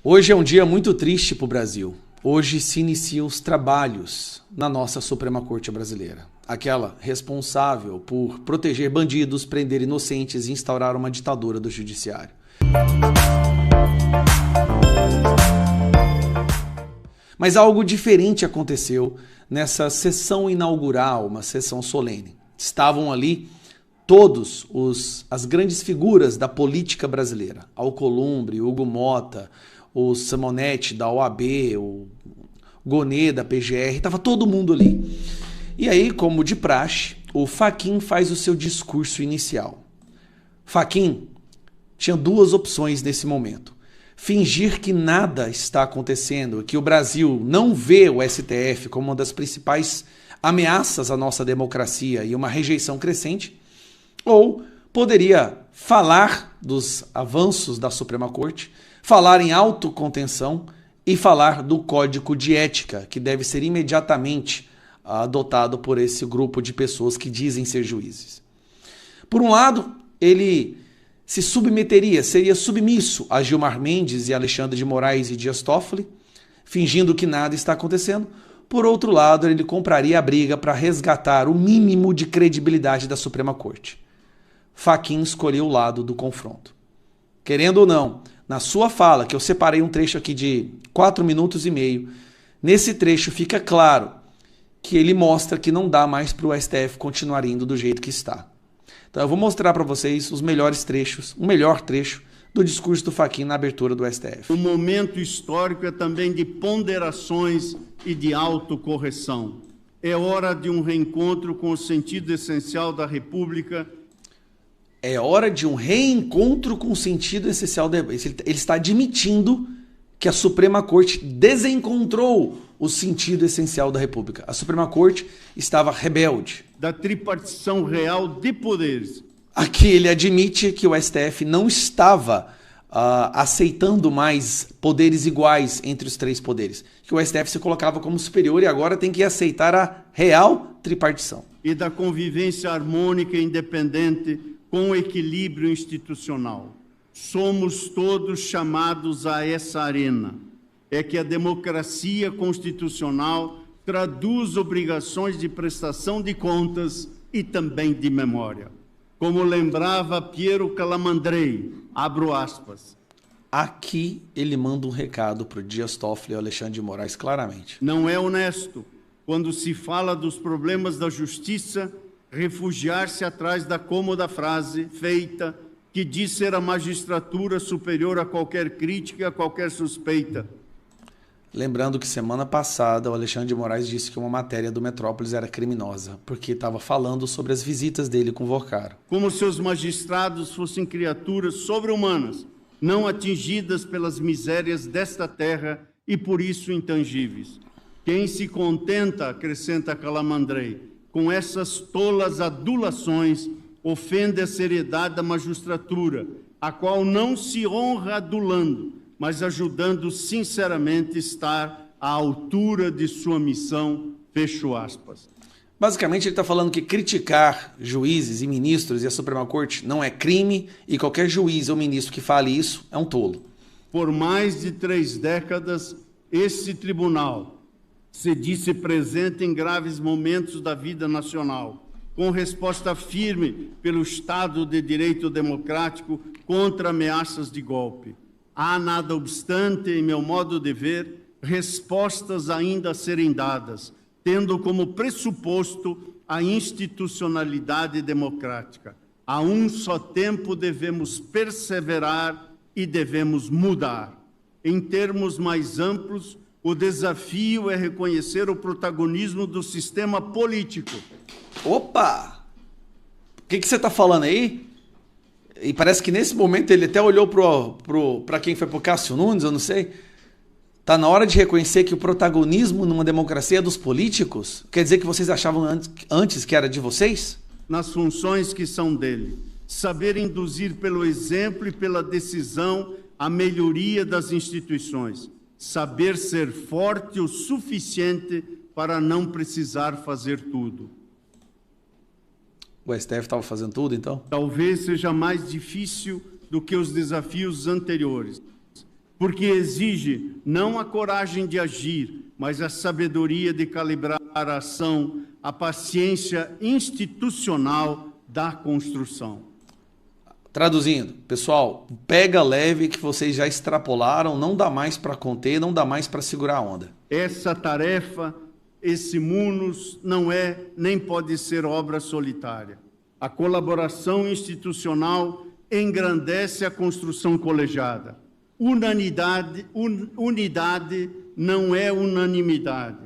Hoje é um dia muito triste para o Brasil. Hoje se iniciam os trabalhos na nossa Suprema Corte brasileira. Aquela responsável por proteger bandidos, prender inocentes e instaurar uma ditadura do judiciário. Mas algo diferente aconteceu nessa sessão inaugural, uma sessão solene. Estavam ali todos as grandes figuras da política brasileira. Alcolumbre, Hugo Mota, o Simonetti da OAB, o Gonê da PGR, estava todo mundo ali. E aí, como de praxe, o Fachin faz o seu discurso inicial. Fachin tinha duas opções nesse momento. Fingir que nada está acontecendo, que o Brasil não vê o STF como uma das principais ameaças à nossa democracia e uma rejeição crescente, ou poderia falar dos avanços da Suprema Corte, falar em autocontenção e falar do código de ética, que deve ser imediatamente adotado por esse grupo de pessoas que dizem ser juízes. Por um lado, ele se submeteria, seria submisso a Gilmar Mendes e Alexandre de Moraes e Dias Toffoli, fingindo que nada está acontecendo. Por outro lado, ele compraria a briga para resgatar o mínimo de credibilidade da Suprema Corte. Fachin escolheu o lado do confronto. Querendo ou não, na sua fala, que eu separei um trecho aqui de 4 minutos e meio, nesse trecho fica claro que ele mostra que não dá mais para o STF continuar indo do jeito que está. Então eu vou mostrar para vocês os melhores trechos, o melhor trecho do discurso do Fachin na abertura do STF. O momento histórico é também de ponderações e de autocorreção. É hora de um reencontro com o sentido essencial da República. É hora de um reencontro com o sentido essencial da República. Ele está admitindo que a Suprema Corte desencontrou o sentido essencial da República. A Suprema Corte estava rebelde. Da tripartição real de poderes. Aqui ele admite que o STF não estava aceitando mais poderes iguais entre os três poderes. Que o STF se colocava como superior e agora tem que aceitar a real tripartição. E da convivência harmônica e independente com o equilíbrio institucional. Somos todos chamados a essa arena. É que a democracia constitucional traduz obrigações de prestação de contas e também de memória. Como lembrava Piero Calamandrei, abro aspas. Aqui ele manda um recado para o Dias Toffoli e o Alexandre de Moraes claramente. Não é honesto, quando se fala dos problemas da justiça, refugiar-se atrás da cômoda frase feita que diz ser a magistratura superior a qualquer crítica e a qualquer suspeita. Lembrando que semana passada o Alexandre de Moraes disse que uma matéria do Metrópolis era criminosa, porque estava falando sobre as visitas dele com o Vocaro. Como se os magistrados fossem criaturas sobre-humanas, não atingidas pelas misérias desta terra e por isso intangíveis. Quem se contenta, acrescenta Calamandrei, com essas tolas adulações, ofende a seriedade da magistratura, a qual não se honra adulando, mas ajudando sinceramente a estar à altura de sua missão, fecho aspas. Basicamente ele está falando que criticar juízes e ministros e a Suprema Corte não é crime e qualquer juiz ou ministro que fale isso é um tolo. Por mais de 3 décadas, esse tribunal se disse presente em graves momentos da vida nacional, com resposta firme pelo Estado de Direito Democrático contra ameaças de golpe. Há, nada obstante, em meu modo de ver, respostas ainda a serem dadas, tendo como pressuposto a institucionalidade democrática. A um só tempo devemos perseverar e devemos mudar. Em termos mais amplos, o desafio é reconhecer o protagonismo do sistema político. Opa! O que você está falando aí? E parece que nesse momento ele até olhou para quem foi pro Cássio Nunes, eu não sei. Tá na hora de reconhecer que o protagonismo numa democracia é dos políticos? Quer dizer que vocês achavam antes que era de vocês? Nas funções que são dele. Saber induzir pelo exemplo e pela decisão a melhoria das instituições. Saber ser forte o suficiente para não precisar fazer tudo. O STF estava fazendo tudo, então? Talvez seja mais difícil do que os desafios anteriores. porque exige não a coragem de agir, mas a sabedoria de calibrar a ação, a paciência institucional da construção. Traduzindo, pessoal, pega leve que vocês já extrapolaram, não dá mais para conter, não dá mais para segurar a onda. Essa tarefa, esse munus, não é nem pode ser obra solitária. A colaboração institucional engrandece a construção colegiada. Unidade não é unanimidade.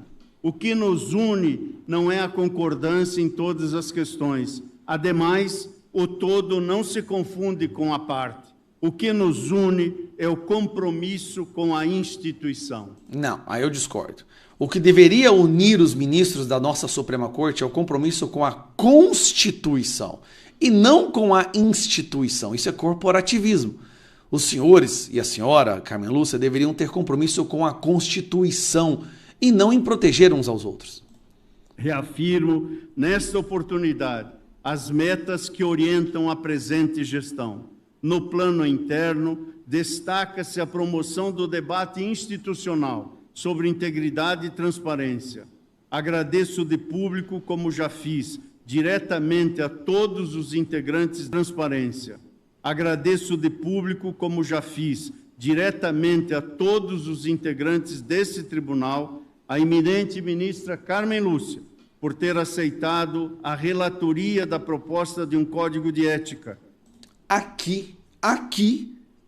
O que nos une não é a concordância em todas as questões. Ademais, o todo não se confunde com a parte. O que nos une é o compromisso com a instituição. Não, aí eu discordo. O que deveria unir os ministros da nossa Suprema Corte é o compromisso com a Constituição e não com a instituição. Isso é corporativismo. Os senhores e a senhora, Carmen Lúcia, deveriam ter compromisso com a Constituição e não em proteger uns aos outros. Reafirmo, nesta oportunidade, as metas que orientam a presente gestão. No plano interno, destaca-se a promoção do debate institucional sobre integridade e transparência. Agradeço de público, como já fiz, diretamente a todos os integrantes da transparência. Agradeço de público, como já fiz, diretamente a todos os integrantes desse tribunal, a eminente ministra Carmen Lúcia, por ter aceitado a relatoria da proposta de um código de ética. Aqui,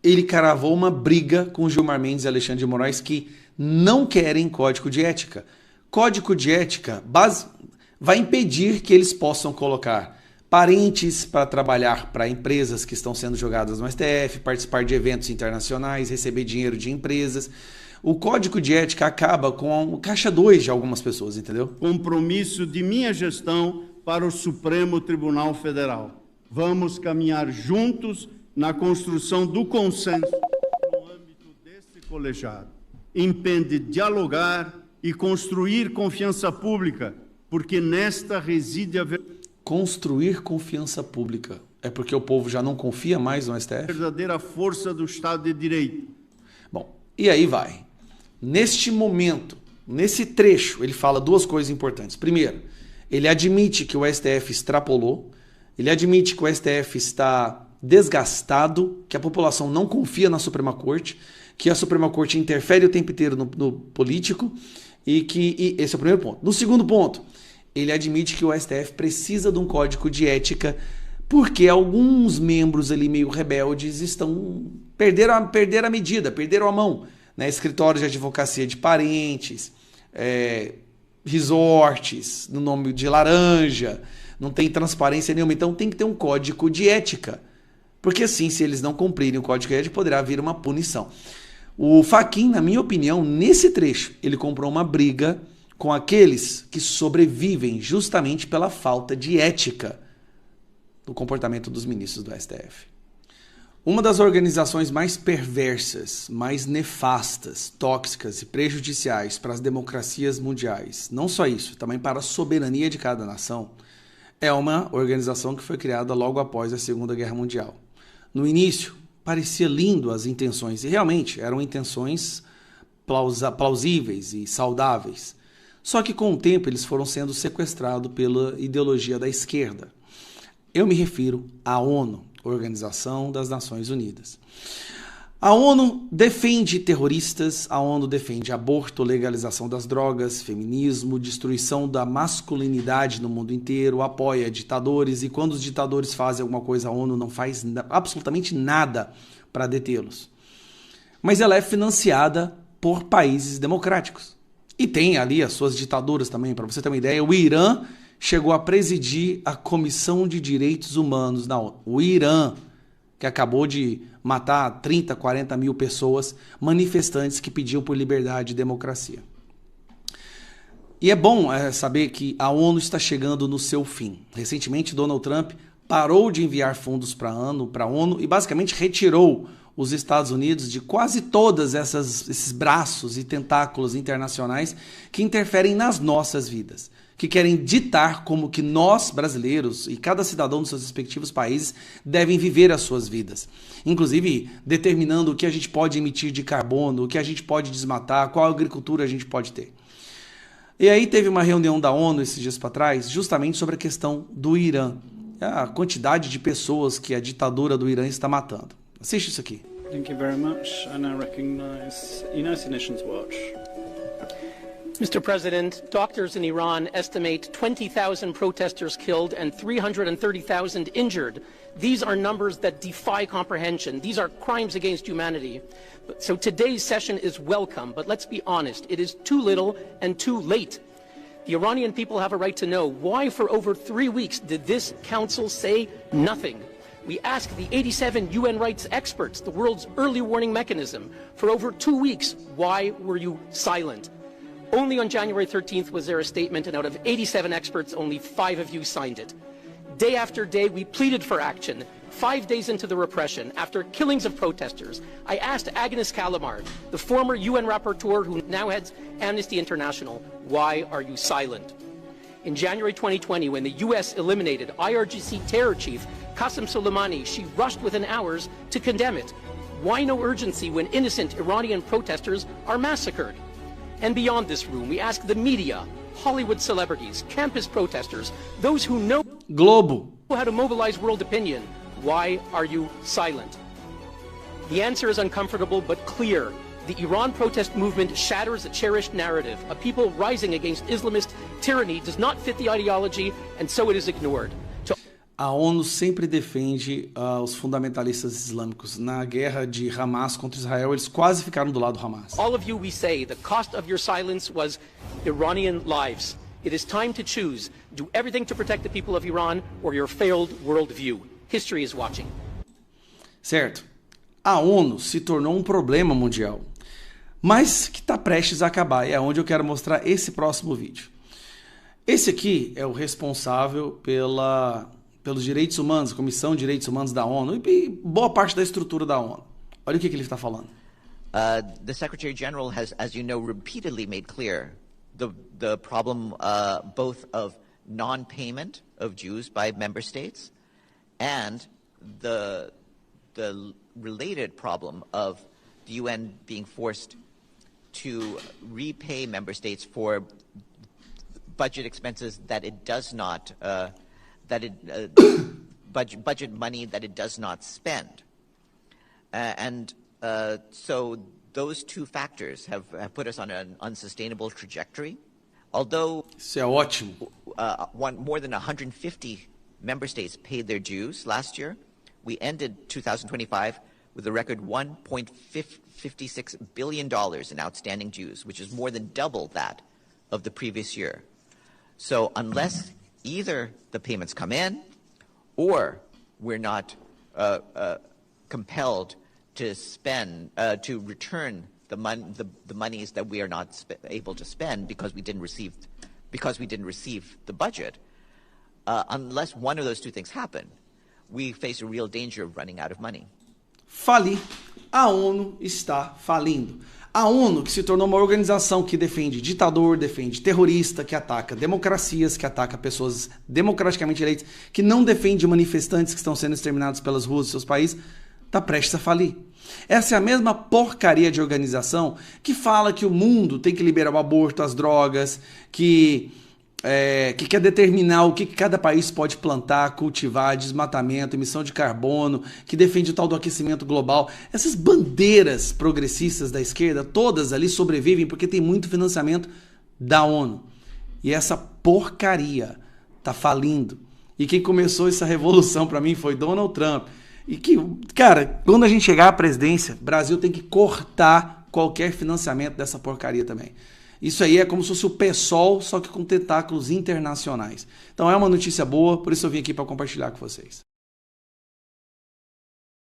ele cravou uma briga com Gilmar Mendes e Alexandre de Moraes que não querem código de ética. Código de ética vai impedir que eles possam colocar parentes para trabalhar para empresas que estão sendo jogadas no STF, participar de eventos internacionais, receber dinheiro de empresas. O código de ética acaba com a caixa 2 de algumas pessoas, entendeu? Compromisso de minha gestão para o Supremo Tribunal Federal. Vamos caminhar juntos na construção do consenso no âmbito desse colegiado. Impende dialogar e construir confiança pública, porque nesta reside a Construir confiança pública. É porque o povo já não confia mais no STF? verdadeira força do Estado de Direito. Bom, e aí vai. Neste momento, nesse trecho, ele fala duas coisas importantes. Primeiro, ele admite que o STF extrapolou, ele admite que o STF está desgastado, que a população não confia na Suprema Corte, que a Suprema Corte interfere o tempo inteiro no político e esse é o primeiro ponto. No segundo ponto, ele admite que o STF precisa de um código de ética porque alguns membros ali meio rebeldes perderam a medida, perderam a mão. Né? Escritórios de advocacia de parentes, resorts, no nome de laranja, não tem transparência nenhuma. Então tem que ter um código de ética. Porque assim, se eles não cumprirem o código de ética, poderá vir uma punição. O Fachin, na minha opinião, nesse trecho, ele comprou uma briga com aqueles que sobrevivem justamente pela falta de ética do comportamento dos ministros do STF. Uma das organizações mais perversas, mais nefastas, tóxicas e prejudiciais para as democracias mundiais, não só isso, também para a soberania de cada nação, é uma organização que foi criada logo após a Segunda Guerra Mundial. No início, parecia lindo as intenções, e realmente eram intenções plausíveis e saudáveis. Só que com o tempo eles foram sendo sequestrados pela ideologia da esquerda. Eu me refiro à ONU, Organização das Nações Unidas. A ONU defende terroristas, a ONU defende aborto, legalização das drogas, feminismo, destruição da masculinidade no mundo inteiro, apoia ditadores e quando os ditadores fazem alguma coisa, a ONU não faz absolutamente nada para detê-los. Mas ela é financiada por países democráticos. E tem ali as suas ditaduras também, para você ter uma ideia. O Irã chegou a presidir a Comissão de Direitos Humanos da ONU. O Irã, que acabou de matar 30, 40 mil pessoas, manifestantes que pediam por liberdade e democracia. E é bom saber que a ONU está chegando no seu fim. Recentemente, Donald Trump parou de enviar fundos para a ONU e basicamente retirou os Estados Unidos de quase todos esses braços e tentáculos internacionais que interferem nas nossas vidas. que querem ditar como que nós, brasileiros, e cada cidadão dos seus respectivos países devem viver as suas vidas. Inclusive, determinando o que a gente pode emitir de carbono, o que a gente pode desmatar, qual agricultura a gente pode ter. E aí teve uma reunião da ONU esses dias para trás, justamente sobre a questão do Irã. A quantidade de pessoas que a ditadura do Irã está matando. Assiste isso aqui. Thank you very much. I now recognize United Nations Watch. Mr. President, doctors in Iran estimate 20,000 protesters killed and 330,000 injured. These are numbers that defy comprehension. These are crimes against humanity. So today's session is welcome, but let's be honest, it is too little and too late. The Iranian people have a right to know why for over 3 weeks did this council say nothing. We asked the 87 UN rights experts, the world's early warning mechanism, for over 2 weeks, why were you silent? Only on January 13th was there a statement, and out of 87 experts, only 5 of you signed it. Day after day, we pleaded for action. 5 days into the repression, after killings of protesters, I asked Agnes Kalamar, the former UN rapporteur who now heads Amnesty International, why are you silent? In January 2020, when the US eliminated IRGC terror chief Qasem Soleimani, she rushed within hours to condemn it. Why no urgency when innocent Iranian protesters are massacred? And beyond this room, we ask the media, Hollywood celebrities, campus protesters, those who know Globo. how to mobilize world opinion, why are you silent? The answer is uncomfortable but clear. The Iran protest movement shatters a cherished narrative. A people rising against Islamist tyranny does not fit the ideology, and so it is ignored. A ONU sempre defende os fundamentalistas islâmicos. Na guerra de Hamas contra Israel, eles quase ficaram do lado do Hamas. All of you, we say, the cost of your silence was Iranian lives. It is time to choose. Do everything to protect the people of Iran or your failed worldview. History is watching. Certo. A ONU se tornou um problema mundial, mas que está prestes a acabar. É onde eu quero mostrar esse próximo vídeo. Esse aqui é o responsável pelos direitos humanos, a Comissão de Direitos Humanos da ONU e boa parte da estrutura da ONU. Olha o que ele está falando. The Secretary General has, as you know, repeatedly made clear the problem both of non-payment of Jews by member states and the related problem of the UN being forced to repay member states for budget expenses that it does not budget money that it does not spend, so those two factors have put us on an unsustainable trajectory. Although isso é ótimo. More than 150 member states paid their dues last year, we ended 2025 with a record $1.56 billion in outstanding dues, which is more than double that of the previous year. So unless either the payments come in, or we're not compelled to spend to return the monies that we are not able to spend because we didn't receive the budget. Unless one of those two things happen, we face a real danger of running out of money. Falir. A ONU está falindo. A ONU, que se tornou uma organização que defende ditador, defende terrorista, que ataca democracias, que ataca pessoas democraticamente eleitas, que não defende manifestantes que estão sendo exterminados pelas ruas dos seus países, está prestes a falir. Essa é a mesma porcaria de organização que fala que o mundo tem que liberar o aborto, as drogas, que quer determinar o que cada país pode plantar, cultivar, desmatamento, emissão de carbono, que defende o tal do aquecimento global. Essas bandeiras progressistas da esquerda, todas ali sobrevivem porque tem muito financiamento da ONU. E essa porcaria tá falindo. E quem começou essa revolução para mim foi Donald Trump. E que, cara, quando a gente chegar à presidência, o Brasil tem que cortar qualquer financiamento dessa porcaria também. Isso aí é como se fosse o PSOL, só que com tentáculos internacionais. Então é uma notícia boa, por isso eu vim aqui para compartilhar com vocês.